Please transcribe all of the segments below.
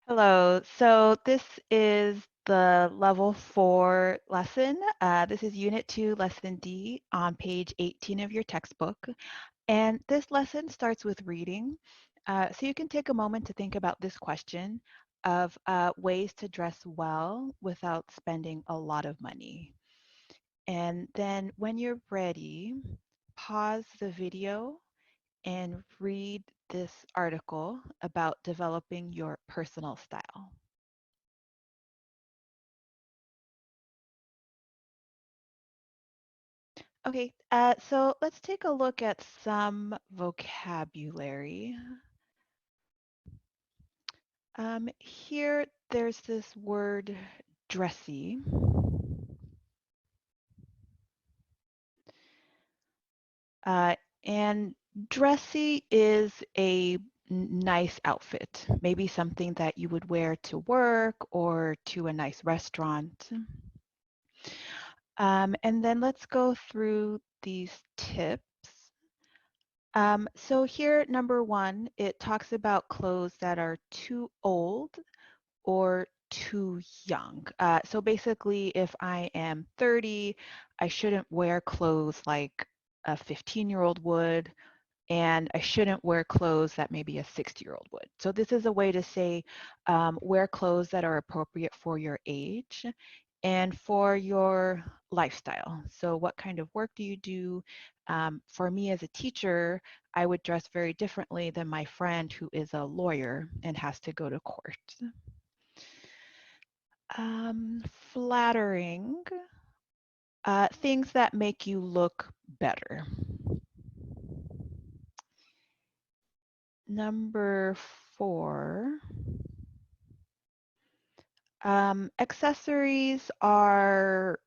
Hello. So this is the level 4 lesson. This is Unit 2, Lesson D on page 18 of your textbook. And this lesson starts with reading. So you can take a moment to think about this question of ways to dress well without spending a lot of money. And then when you're ready, pause the video and read this article about developing your personal style. Okay, so let's take a look at some vocabulary. Here, there's this word dressy. And dressy is a nice outfit, maybe something that you would wear to work or to a nice restaurant. And then let's go through these tips. So here, number 1, it talks about clothes that are too old or too young. So basically, if I am 30, I shouldn't wear clothes like a 15-year-old would, and I shouldn't wear clothes that maybe a 60-year-old would. So this is a way to say wear clothes that are appropriate for your age and for your lifestyle. So what kind of work do you do? For me as a teacher, I would dress very differently than my friend who is a lawyer and has to go to court. Flattering, things that make you look better. Number 4, accessories are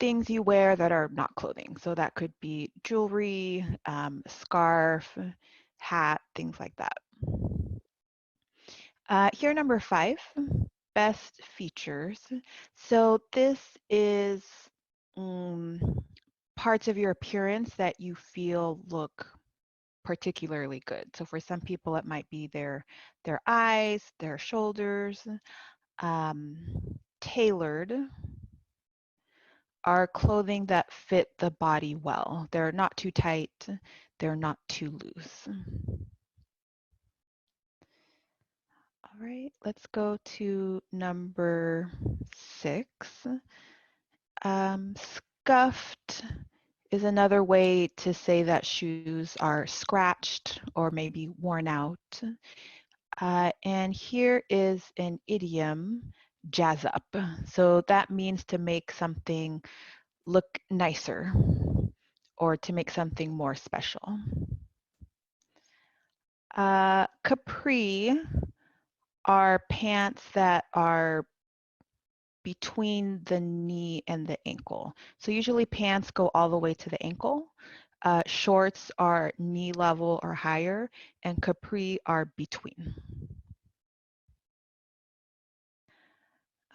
things you wear that are not clothing. So that could be jewelry, scarf, hat, things like that. Here, number 5, best features. So this is parts of your appearance that you feel look particularly good. So for some people, it might be their eyes, their shoulders. Tailored are clothing that fit the body well. They're not too tight, they're not too loose. All right, let's go to number 6. Scuffed is another way to say that shoes are scratched or maybe worn out. And here is an idiom, jazz up. So that means to make something look nicer or to make something more special. Capri are pants that are between the knee and the ankle. So usually pants go all the way to the ankle. Shorts are knee level or higher, and capri are between.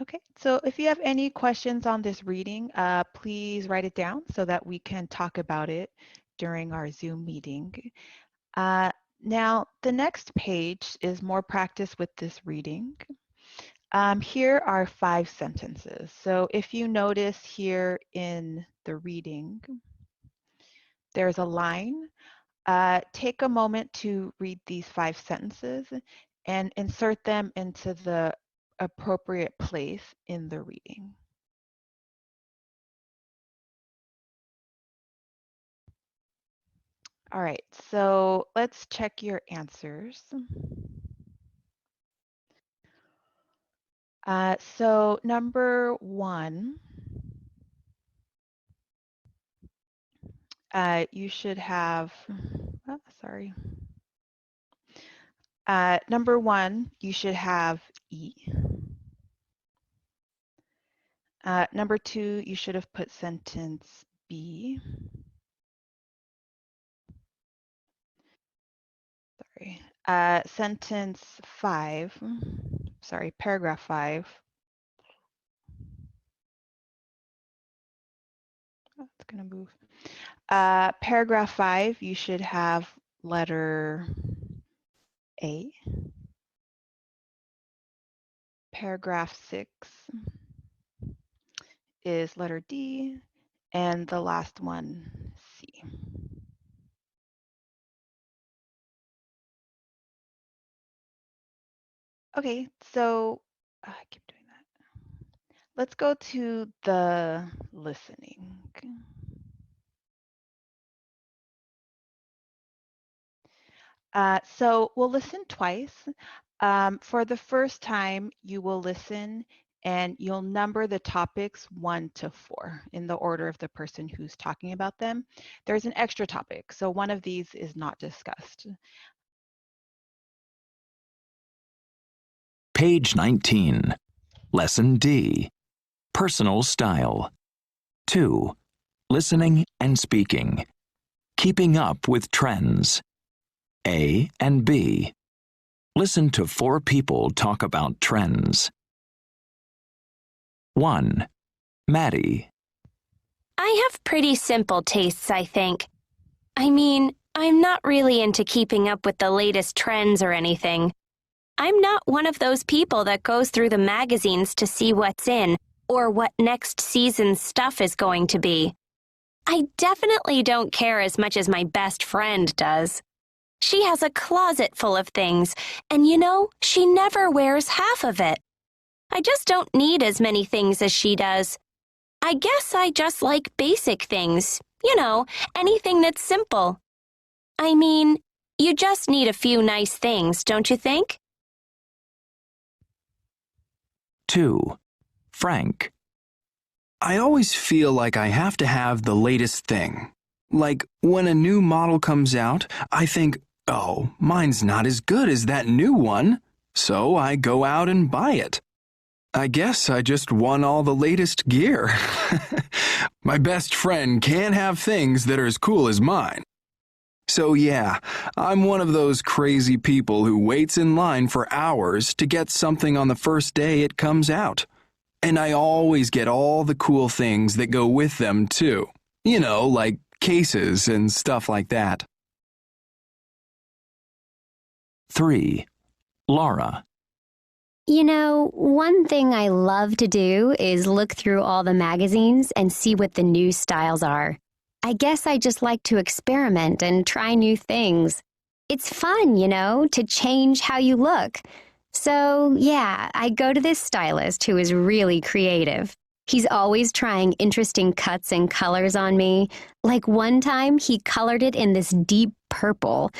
Okay, so if you have any questions on this reading, please write it down so that we can talk about it during our Zoom meeting. Now, the next page is more practice with this reading. Here are 5 sentences. So if you notice here in the reading, there's a line. Take a moment to read these 5 sentences and insert them into the appropriate place in the reading. All right, so let's check your answers. So number 1, you should have, sorry. Number 1, you should have E. Number 2, you should have put sentence B. Sorry. Sentence 5, sorry, paragraph 5. Oh, it's gonna move. Paragraph 5, you should have letter A. Paragraph 6 is letter D, and the last one, C. Okay, so I keep doing that. Let's go to the listening. So we'll listen twice. For the first time, you will listen and you'll number the topics 1 to 4 in the order of the person who's talking about them. There's an extra topic, so one of these is not discussed. Page 19, Lesson D, Personal Style. 2. Listening and speaking. Keeping up with trends. A and B. Listen to 4 people talk about trends. 1. Maddie. I have pretty simple tastes, I think. I mean, I'm not really into keeping up with the latest trends or anything. I'm not one of those people that goes through the magazines to see what's in or what next season's stuff is going to be. I definitely don't care as much as my best friend does. She has a closet full of things, and she never wears half of it. I just don't need as many things as she does. I guess I just like basic things, anything that's simple. I mean, you just need a few nice things, don't you think? 2. Frank. I always feel like I have to have the latest thing. Like, when a new model comes out, I think, oh, mine's not as good as that new one, so I go out and buy it. I guess I just won all the latest gear. My best friend can't have things that are as cool as mine. So yeah, I'm one of those crazy people who waits in line for hours to get something on the first day it comes out. And I always get all the cool things that go with them too. Like cases and stuff like that. 3. Laura. One thing I love to do is look through all the magazines and see what the new styles are. I guess I just like to experiment and try new things. It's fun, to change how you look. So, yeah, I go to this stylist who is really creative. He's always trying interesting cuts and colors on me. Like one time, he colored it in this deep purple.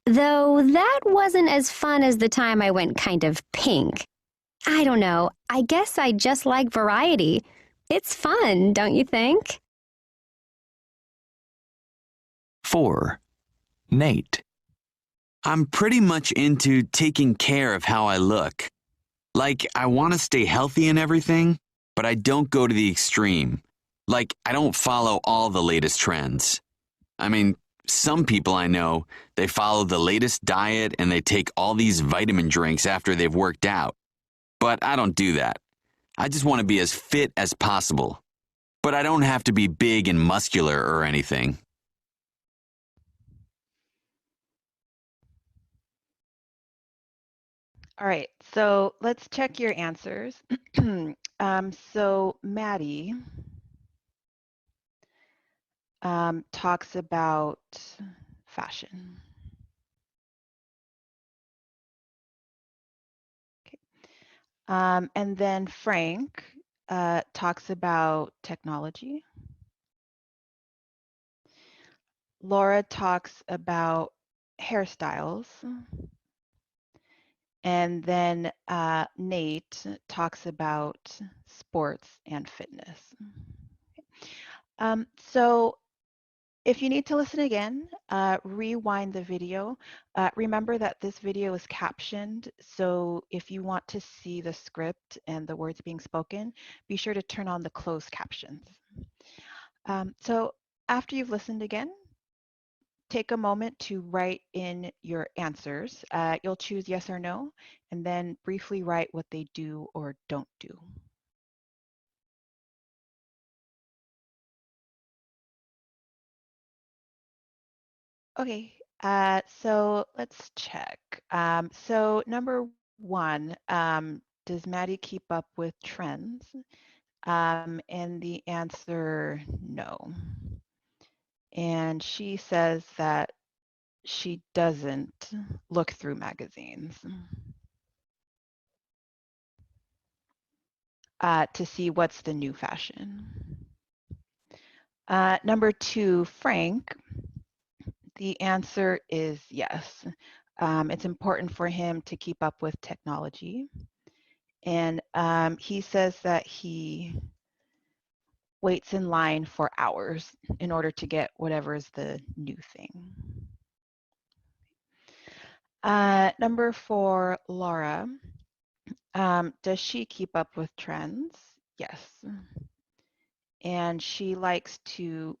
Though that wasn't as fun as the time I went kind of pink. I don't know, I guess I just like variety. It's fun, don't you think? 4. Nate. I'm pretty much into taking care of how I look. Like, I want to stay healthy and everything, but I don't go to the extreme. Like, I don't follow all the latest trends. I mean, some people I know, they follow the latest diet and they take all these vitamin drinks after they've worked out. But I don't do that. I just want to be as fit as possible. But I don't have to be big and muscular or anything. All right, so let's check your answers. So Maddie talks about fashion. Okay. And then Frank talks about technology. Laura talks about hairstyles. And then Nate talks about sports and fitness. So if you need to listen again, rewind the video. Remember that this video is captioned, so if you want to see the script and the words being spoken, be sure to turn on the closed captions. So after you've listened again, take a moment to write in your answers. You'll choose yes or no, and then briefly write what they do or don't do. Okay, so let's check. So number 1, does Maddie keep up with trends? And the answer, no. And she says that she doesn't look through magazines to see what's the new fashion. Number 2, Frank, the answer is yes. It's important for him to keep up with technology. And he says that he waits in line for hours in order to get whatever is the new thing. Number 4, Laura. Does she keep up with trends? Yes. And she likes to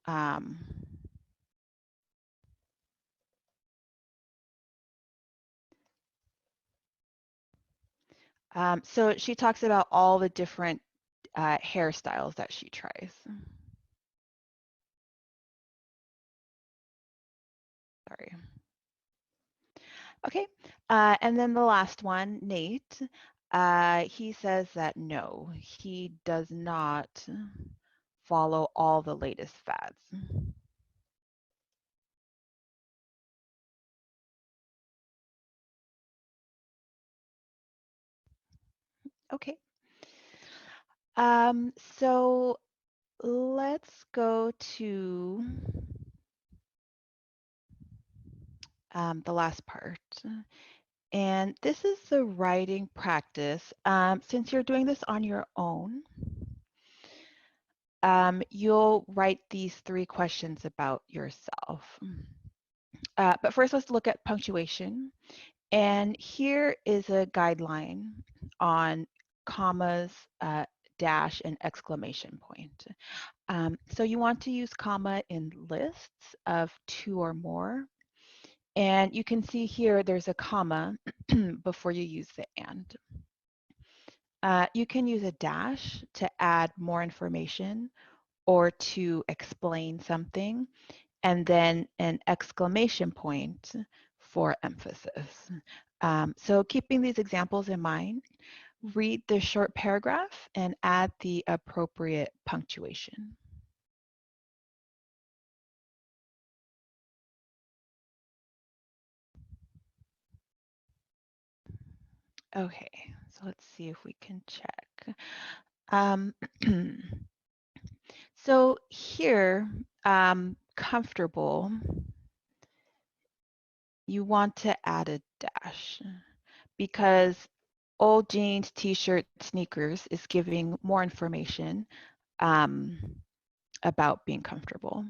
so she talks about all the different hairstyles that she tries. Sorry. Okay, and then the last one, Nate. He says that no, he does not follow all the latest fads. Okay. So let's go to the last part. And this is the writing practice. Since you're doing this on your own, you'll write these 3 questions about yourself. But first, let's look at punctuation. And here is a guideline on commas, dash, and exclamation point. So you want to use comma in lists of 2 or more. And you can see here there's a comma before you use the and. You can use a dash to add more information or to explain something, and then an exclamation point for emphasis. So keeping these examples in mind, read the short paragraph and add the appropriate punctuation. Okay, so let's see if we can check. So here, comfortable, you want to add a dash because old jeans, t-shirt, sneakers is giving more information about being comfortable.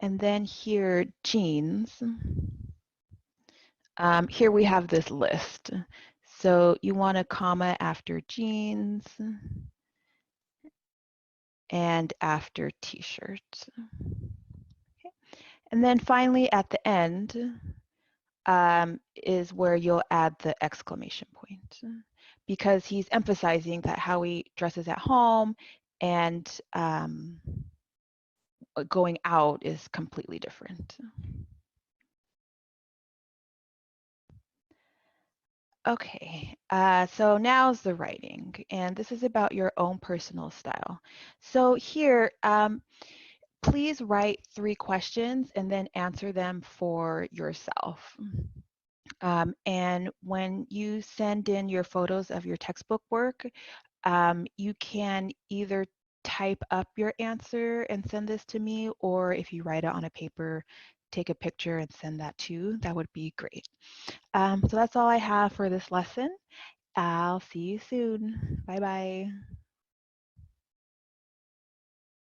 And then here, jeans, here we have this list. So you want a comma after jeans and after t-shirts. Okay. And then finally at the end is where you'll add the exclamation point because he's emphasizing that how he dresses at home and going out is completely different. Okay, so now's the writing, and this is about your own personal style. So here, please write 3 questions and then answer them for yourself. And when you send in your photos of your textbook work, you can either type up your answer and send this to me, or if you write it on a paper, take a picture and send that too. That would be great. So that's all I have for this lesson. I'll see you soon. Bye-bye.